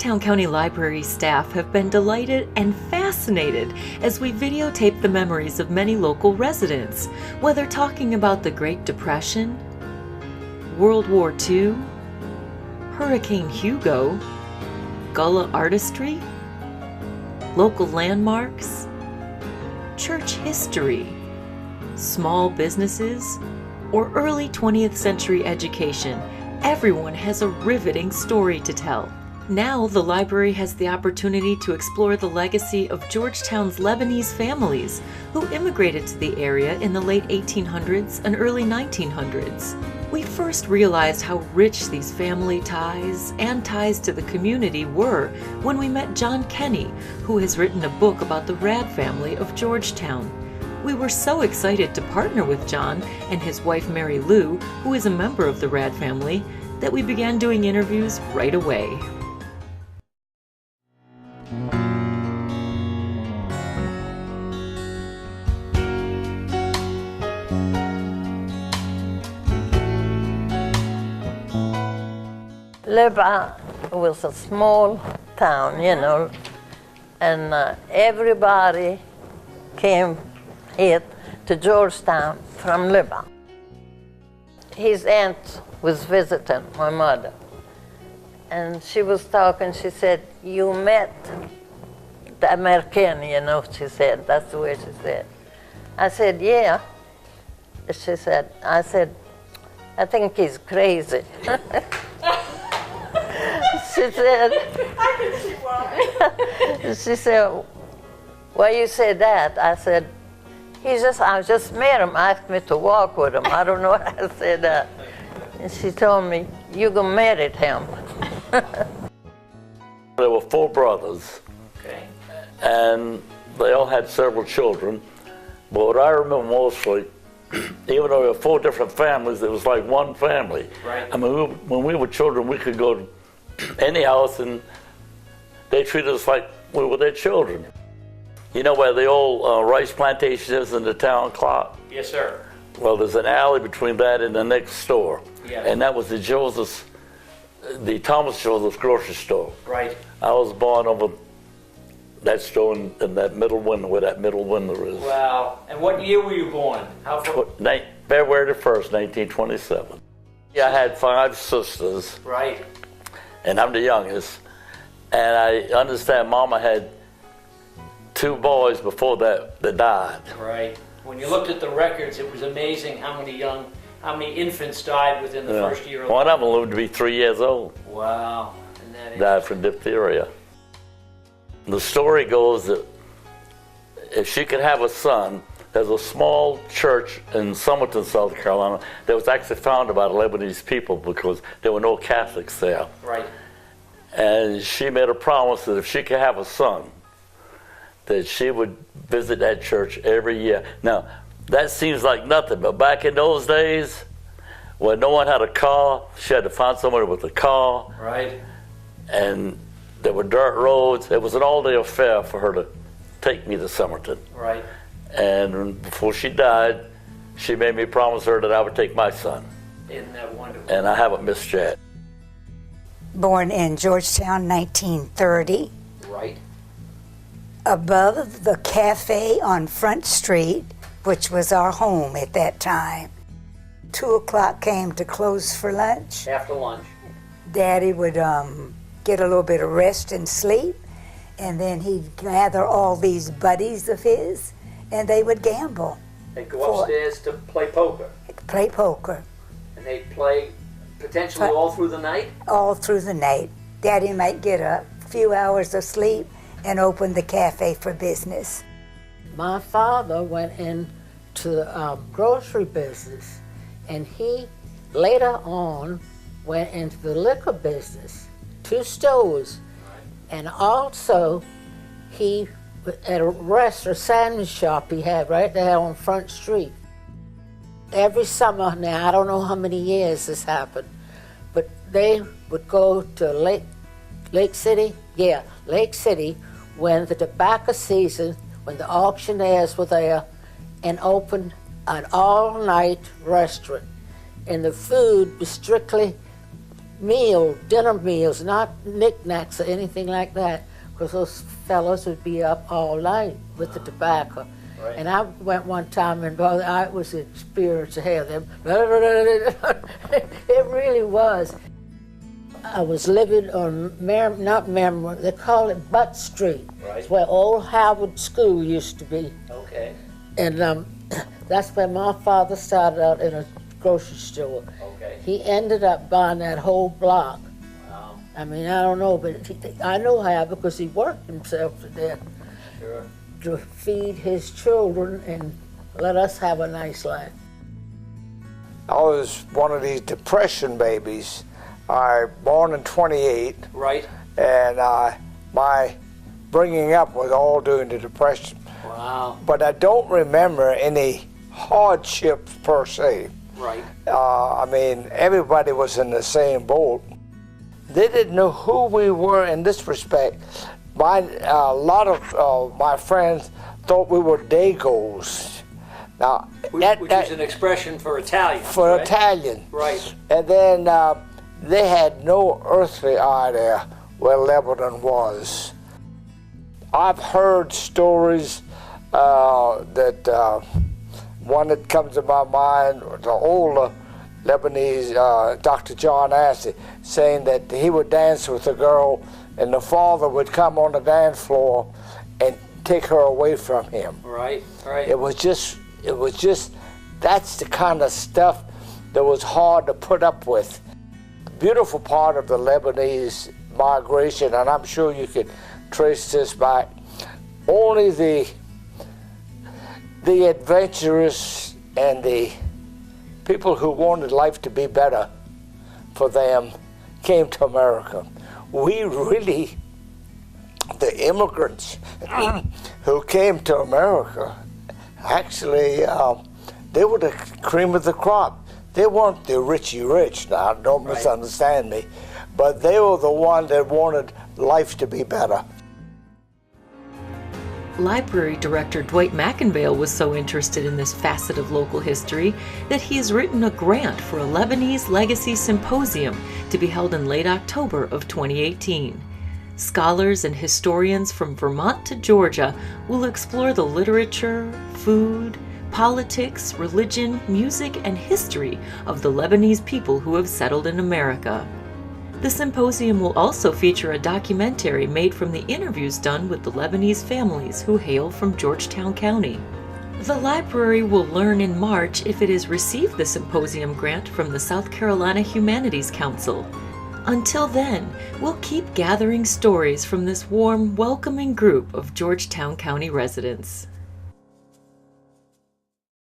Georgetown County Library staff have been delighted and fascinated as we videotape the memories of many local residents, whether talking about the Great Depression, World War II, Hurricane Hugo, Gullah artistry, local landmarks, church history, small businesses, or early 20th century education. Everyone has a riveting story to tell. Now, the library has the opportunity to explore the legacy of Georgetown's Lebanese families who immigrated to the area in the late 1800s and early 1900s. We first realized how rich these family ties and ties to the community were when we met John Kenny, who has written a book about the Rad family of Georgetown. We were so excited to partner with John and his wife Mary Lou, who is a member of the Rad family, that we began doing interviews right away. Lebanon was a small town, you know, and everybody came here to Georgetown from Lebanon. His aunt was visiting my mother, and she was talking. She said, "You met the American, you know," she said. That's the way she said. I said, "Yeah." She said, I said, "I think he's crazy." She said, she said, "Why you say that?" I said, I just met him, asked me to walk with him. I don't know what I said that. And she told me, "You gonna marry him." There were 4 brothers, and they all had several children. But what I remember mostly, even though there were 4 different families, it was like one family. Right. I mean, when we were children, we could go to any house and they treated us like we were their children. You know where the old rice plantation is in the town clock? Yes, sir. Well, there's an alley between that and the next store. Yes. And that was the Thomas Joseph's grocery store. Right. I was born over that store in that middle window, where that middle window is. Wow. And what year were you born? February the 1st, 1927. I had 5 sisters. Right. And I'm the youngest. And I understand Mama had 2 boys before that died. Right. When you looked at the records, it was amazing how many infants died within the first year of life. One of them lived to be 3 years old. Wow. And that Died from diphtheria. The story goes that if she could have a son, there's a small church in Somerton, South Carolina, that was actually founded by the Lebanese people because there were no Catholics there. Right. And she made a promise that if she could have a son, that she would visit that church every year. Now, that seems like nothing, but back in those days, when no one had a car, she had to find somebody with a car. Right. And there were dirt roads. It was an all-day affair for her to take me to Somerton. Right. And before she died, she made me promise her that I would take my son. Isn't that wonderful? And I haven't missed yet. Born in Georgetown, 1930. Right. Above the cafe on Front Street, which was our home at that time. 2 o'clock came to close for lunch. After lunch. Daddy would get a little bit of rest and sleep, and then he'd gather all these buddies of his, and they would gamble. They'd go upstairs to play poker. Play poker. And they'd play potentially all through the night? All through the night. Daddy might get a few hours of sleep and open the cafe for business. My father went into the grocery business, and he later on went into the liquor business, 2 stores. And also, he, at a restaurant, sandwich shop he had right there on Front Street. Every summer, now I don't know how many years this happened, but they would go to Lake City? Yeah, Lake City, when the tobacco season, when the auctioneers were there, and opened an all-night restaurant. And the food was strictly dinner meals, not knickknacks or anything like that, because those fellows would be up all night with the tobacco. Right. And I went one time, and brother, I was an experience to have them. It really was. I was living on they call it Butt Street. Right. It's where old Harvard School used to be. Okay. And that's where my father started out in a grocery store. Okay. He ended up buying that whole block. Wow. I mean, I don't know, but I know how, because he worked himself to death Sure. to feed his children and let us have a nice life. I was one of these depression babies. I born in 28, Right. and my bringing up was all during the Depression. Wow. But I don't remember any hardships per se. Right. I mean, everybody was in the same boat. They didn't know who we were in this respect. A lot of my friends thought we were Dagos. Now, Which is an expression for Italian. for right? Italian. Right. And then they had no earthly idea where Lebanon was. I've heard stories that one that comes to my mind, the older Lebanese Dr. John Assey, saying that he would dance with a girl and the father would come on the dance floor and take her away from him. Right. Right. It was just, that's the kind of stuff that was hard to put up with. The beautiful part of the Lebanese migration, and I'm sure you could trace this back, only the adventurous and the people who wanted life to be better for them came to America. We really, the immigrants who came to America, actually, they were the cream of the crop. They weren't the richy rich, now don't misunderstand me, but they were the one that wanted life to be better. Library Director Dwight McInvale was so interested in this facet of local history that he has written a grant for a Lebanese Legacy Symposium to be held in late October of 2018. Scholars and historians from Vermont to Georgia will explore the literature, food, politics, religion, music, and history of the Lebanese people who have settled in America. The symposium will also feature a documentary made from the interviews done with the Lebanese families who hail from Georgetown County. The library will learn in March if it has received the symposium grant from the South Carolina Humanities Council. Until then, we'll keep gathering stories from this warm, welcoming group of Georgetown County residents.